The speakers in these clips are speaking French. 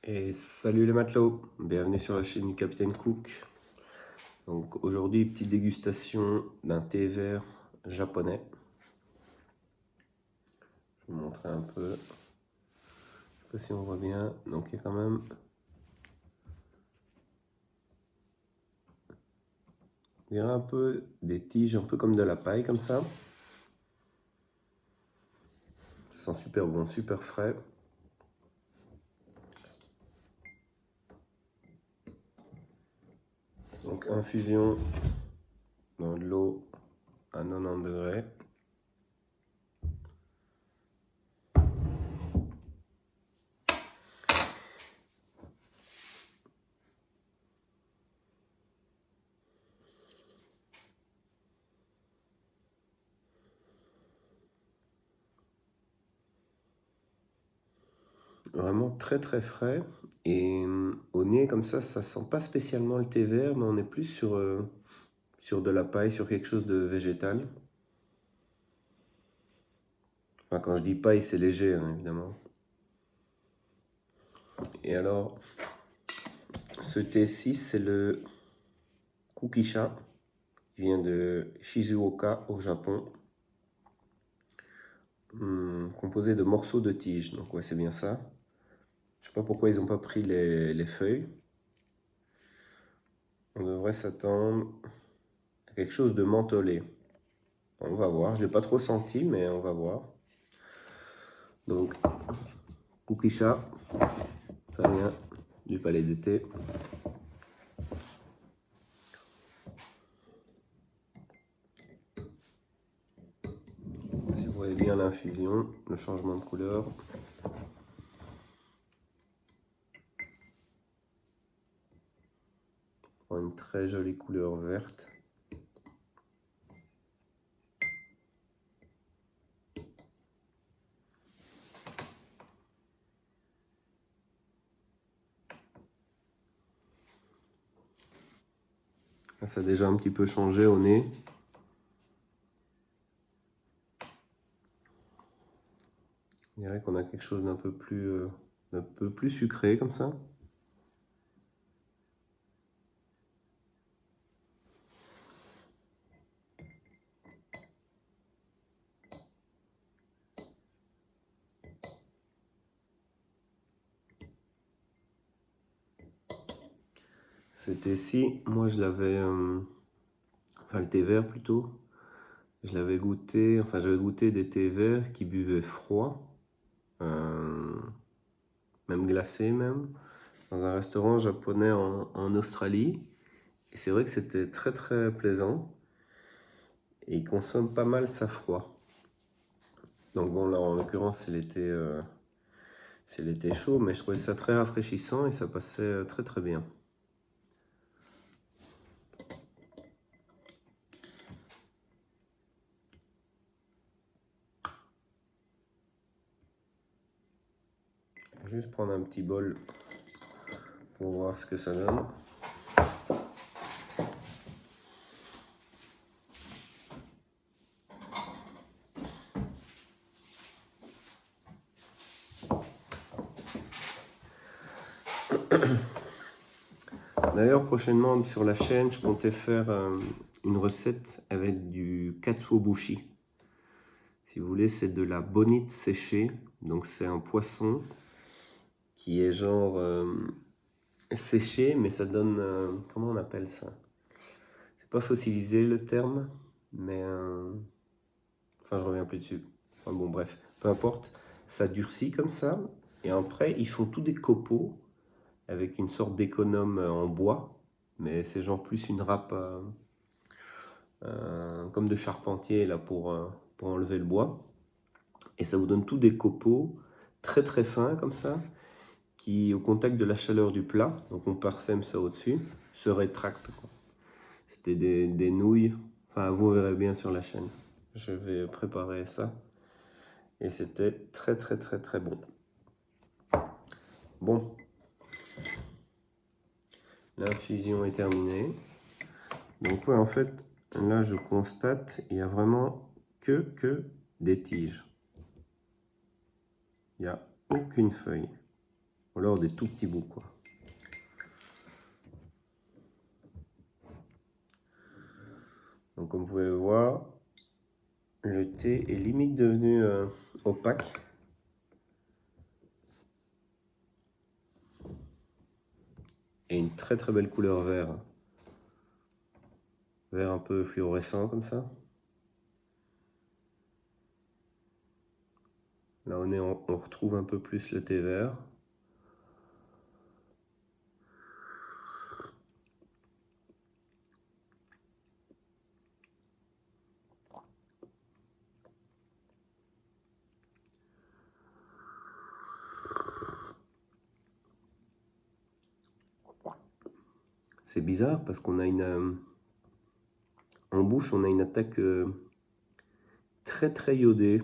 Et salut les matelots, bienvenue sur la chaîne du Capitaine Cook. Donc aujourd'hui, petite dégustation d'un thé vert japonais. Je vais vous montrer un peu. Je sais pas si on voit bien. Donc il y a quand même un peu des tiges, un peu comme de la paille comme ça. Ça sent super bon, super frais. Donc infusion dans de l'eau à 90 degrés. Vraiment très très frais. Et au nez comme ça sent pas spécialement le thé vert, mais on est plus sur de la paille, sur quelque chose de végétal. Enfin, quand je dis paille, c'est léger, hein, évidemment. Et alors, ce thé-ci, c'est le Kukisha, qui vient de Shizuoka au Japon, composé de morceaux de tige. Donc ouais, c'est bien ça. Je sais pas pourquoi ils n'ont pas pris les feuilles. On devrait s'attendre à quelque chose de mentholé. On va voir, je l'ai pas trop senti, mais on va voir. Donc, Kukisha, ça vient du palais d'été. Si vous voyez bien l'infusion, le changement de couleur. Une très jolie couleur verte. Ça a déjà un petit peu changé au nez. On dirait qu'on a quelque chose d'un peu plus sucré comme ça. Ce thé-ci, moi je l'avais, enfin le thé vert plutôt, je l'avais goûté, enfin j'avais goûté des thés verts qui buvaient froid, même glacé même, dans un restaurant japonais en Australie. Et c'est vrai que c'était très très plaisant. Et ils consomment pas mal ça froid. Donc bon là en l'occurrence c'est l'été chaud, mais je trouvais ça très rafraîchissant et ça passait très très bien. Juste prendre un petit bol pour voir ce que ça donne. D'ailleurs, prochainement sur la chaîne, je comptais faire une recette avec du katsuobushi. Si vous voulez, c'est de la bonite séchée. Donc c'est un poisson qui est genre séché, mais ça donne... comment on appelle ça? C'est pas fossilisé le terme, mais... enfin, je reviens plus dessus. Enfin bon, bref, peu importe. Ça durcit comme ça. Et après, ils font tout des copeaux avec une sorte d'économe en bois. Mais c'est genre plus une râpe comme de charpentier là pour enlever le bois. Et ça vous donne tout des copeaux très très fins comme ça, qui au contact de la chaleur du plat, donc on parsème ça au-dessus, se rétractent. C'était des nouilles, enfin vous verrez bien sur la chaîne. Je vais préparer ça. Et c'était très très très très bon. Bon, l'infusion est terminée. Donc ouais, en fait, là je constate, il n'y a vraiment que des tiges. Il n'y a aucune feuille. Ou alors des tout petits bouts, quoi. Donc comme vous pouvez le voir, le thé est limite devenu opaque. Et une très très belle couleur vert. Vert un peu fluorescent comme ça. Là on retrouve un peu plus le thé vert. C'est bizarre parce qu'on a une... en bouche, on a une attaque très très iodée.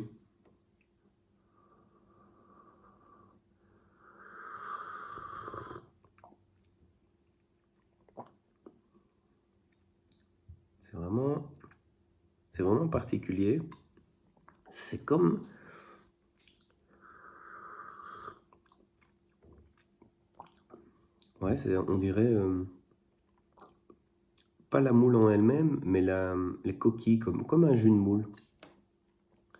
C'est vraiment particulier. C'est comme... Ouais, on dirait... pas la moule en elle-même, mais les coquilles, comme un jus de moule.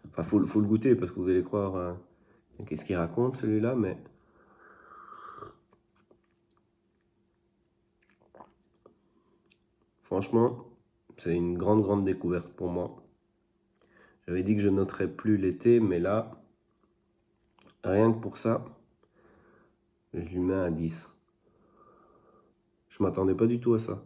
Enfin, faut le goûter parce que vous allez croire... qu'est-ce qu'il raconte celui-là, mais... Franchement, c'est une grande découverte pour moi. J'avais dit que je noterais plus l'été, mais là, rien que pour ça, je lui mets un 10. Je m'attendais pas du tout à ça.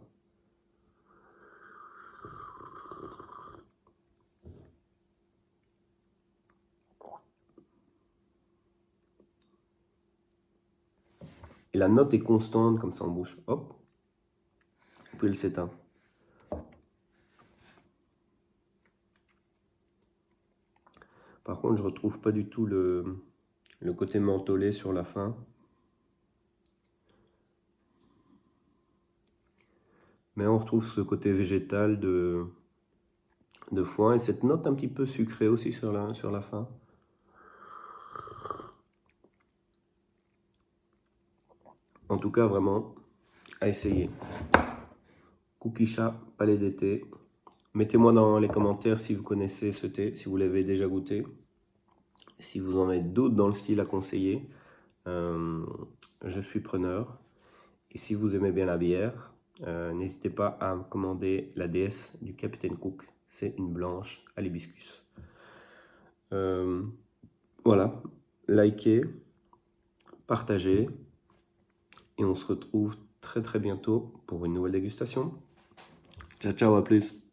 Et la note est constante comme ça en bouche. Hop. Puis elle s'éteint. Par contre, je retrouve pas du tout le côté mentholé sur la fin. Mais on retrouve ce côté végétal de foin et cette note un petit peu sucrée aussi sur la fin. En tout cas, vraiment, à essayer. Kukisha, palais d'été. Mettez-moi dans les commentaires si vous connaissez ce thé, si vous l'avez déjà goûté. Si vous en avez d'autres dans le style à conseiller, je suis preneur. Et si vous aimez bien la bière, n'hésitez pas à commander la déesse du Capitaine Cook. C'est une blanche à l'hibiscus. Voilà, likez, partagez. Et on se retrouve très bientôt pour une nouvelle dégustation. Ciao, ciao, à plus.